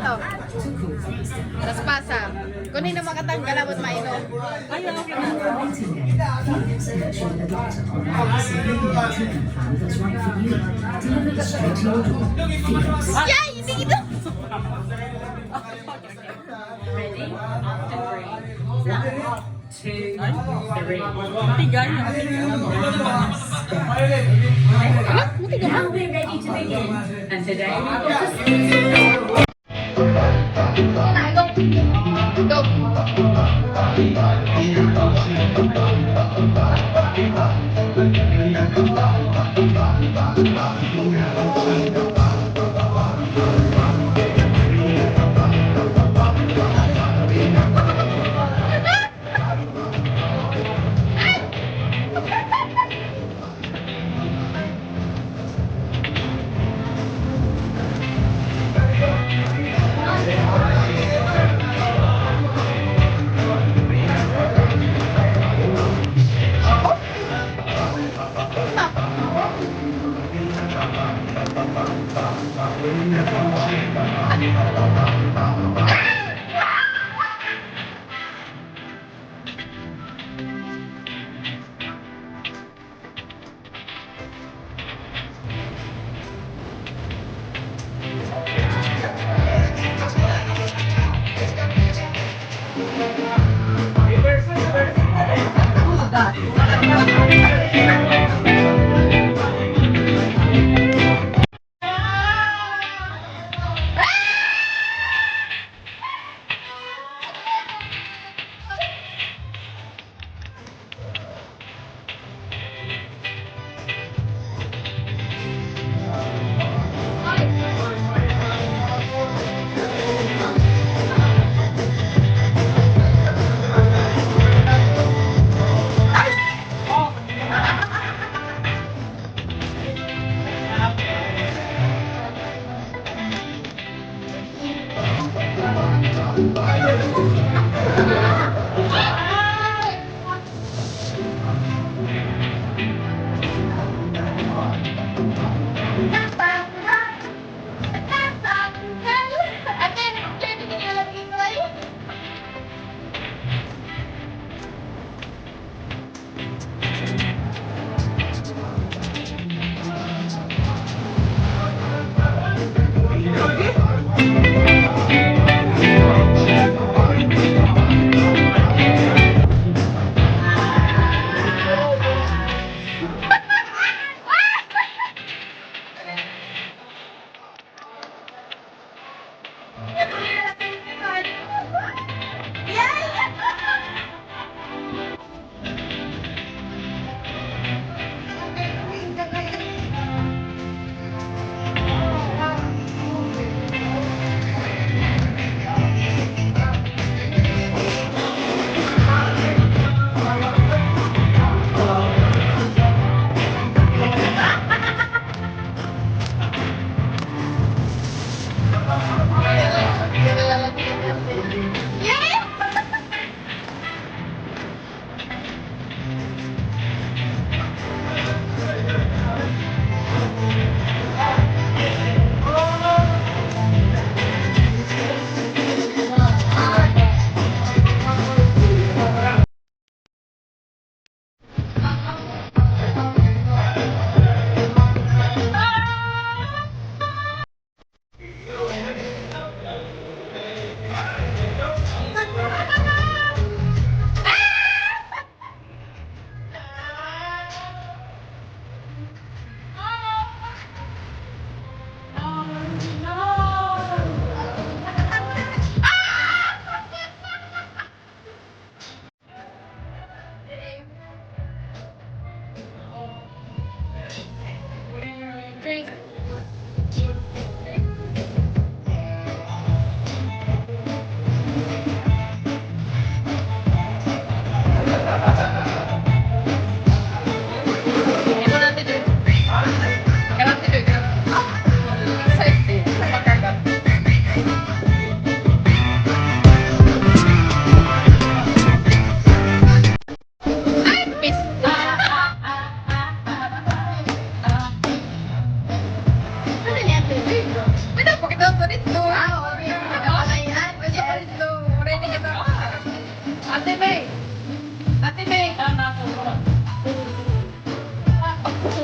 to. Raspasa. Kunin na makatanggal abot mainom. Ayaw ako na. Felix Nurture a doctor on Alex and you can treatment plan that's right for you. Delivered straight to your door. Felix. Yay! Hindi ito! Ready? After three. 1, 2, 3. Tigay. Now we're ready to begin. And today we've got a Go!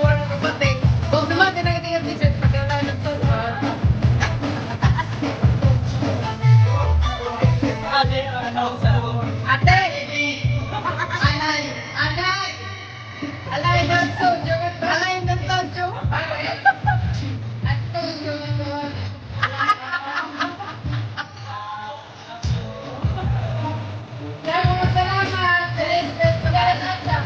Wala ka pati. Kung dumating na yung t-shirt, pagkakain ng to. Ate! Alay! Alay! Alay ng sojo! Alay ng sojo! At sojo! Salamat! Respect pa ka na.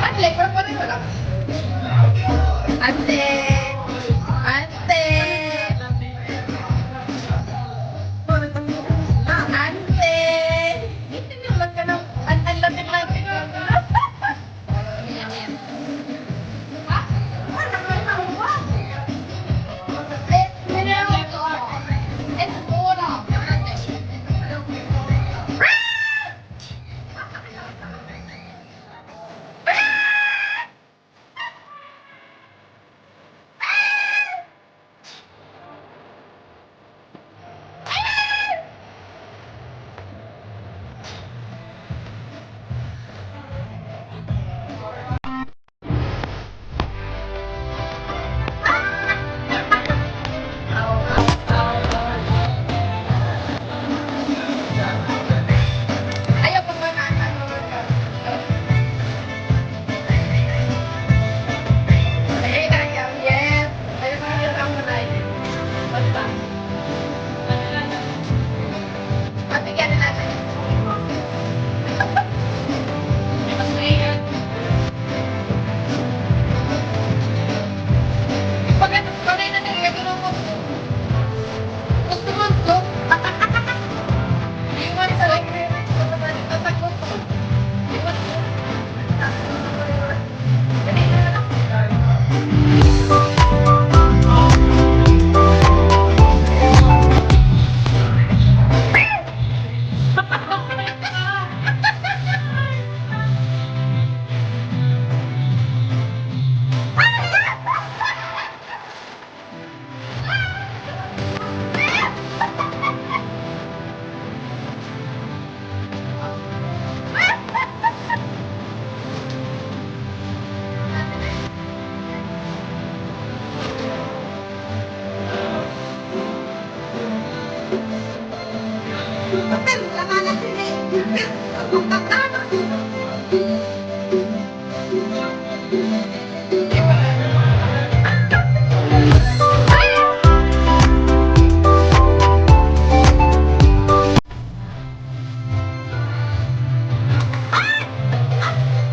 Ate, pero pa rin wala. Ate! Ate! Ate! Hindi niyo lang ka ng ang lapit natin. Ayaw pa ba eh, ayaw, yes. Ayaw pa rin ang malay. Basta. Mabigyan na natin. Mas maingat. Bakit? Panay na nagkagano'n mo. Gusto mo ito? Iwan sa lagi. Tatakot ko. Iwan ko. Kanina na lang. Hotel, tama na sila eh. Tama.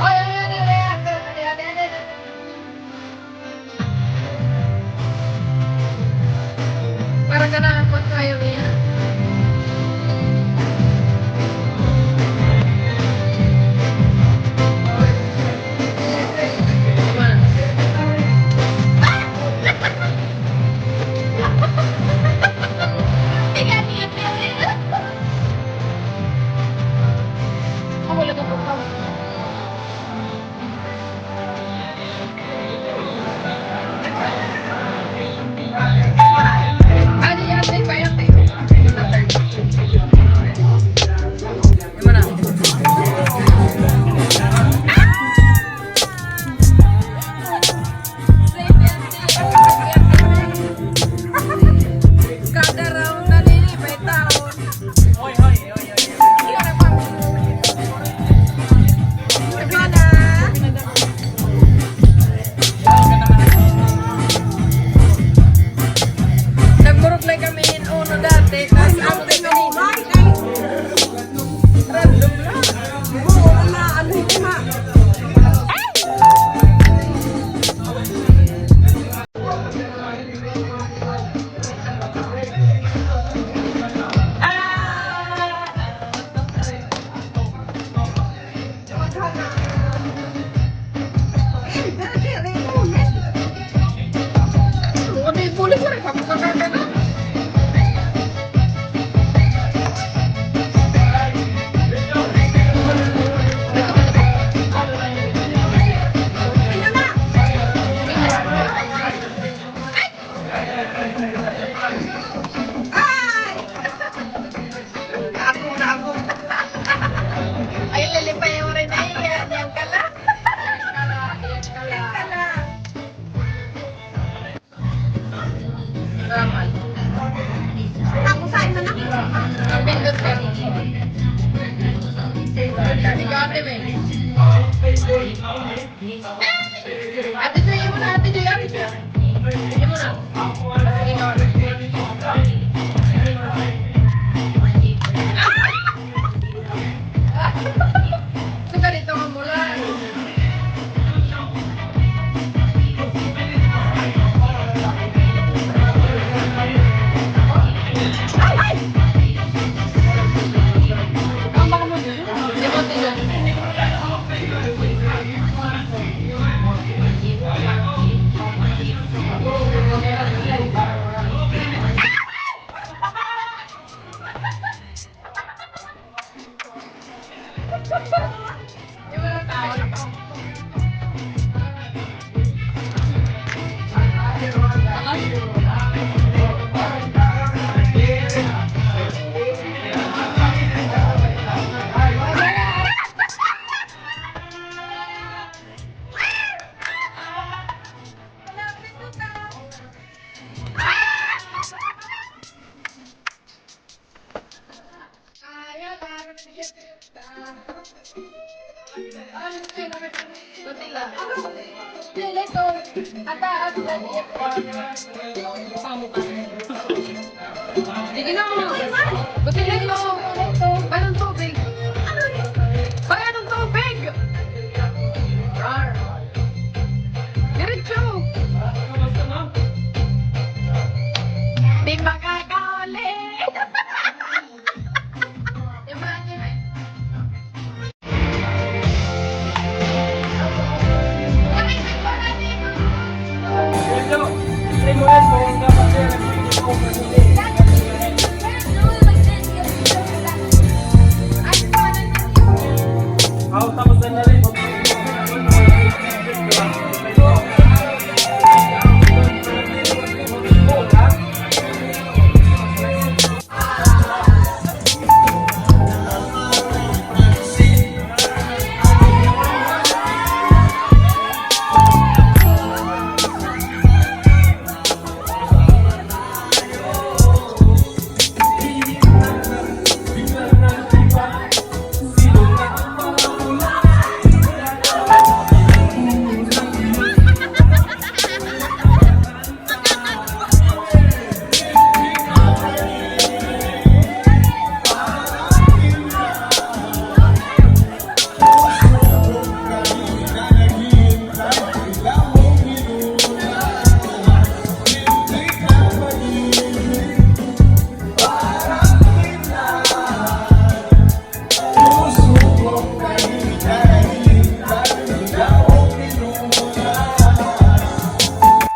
Ay, ay, ay, ay, ay, ay, ay, ay. Parang ganahan ko tayo niya. Ano yan? Ay, pa yan, Ate May. Ate Joy, yun mo na, Ate Joy, Ate Joy. Yun mo na. So, ganito ka mula. Ang baka mo dyan? Di mo tingnan. Di mo na tao. Sige na mo. Butilin mo. Anong tubig? Ay, anong tubig? Diretso. Di makakauli. Ito, ito mo yan kung dapat siya nagpili ko.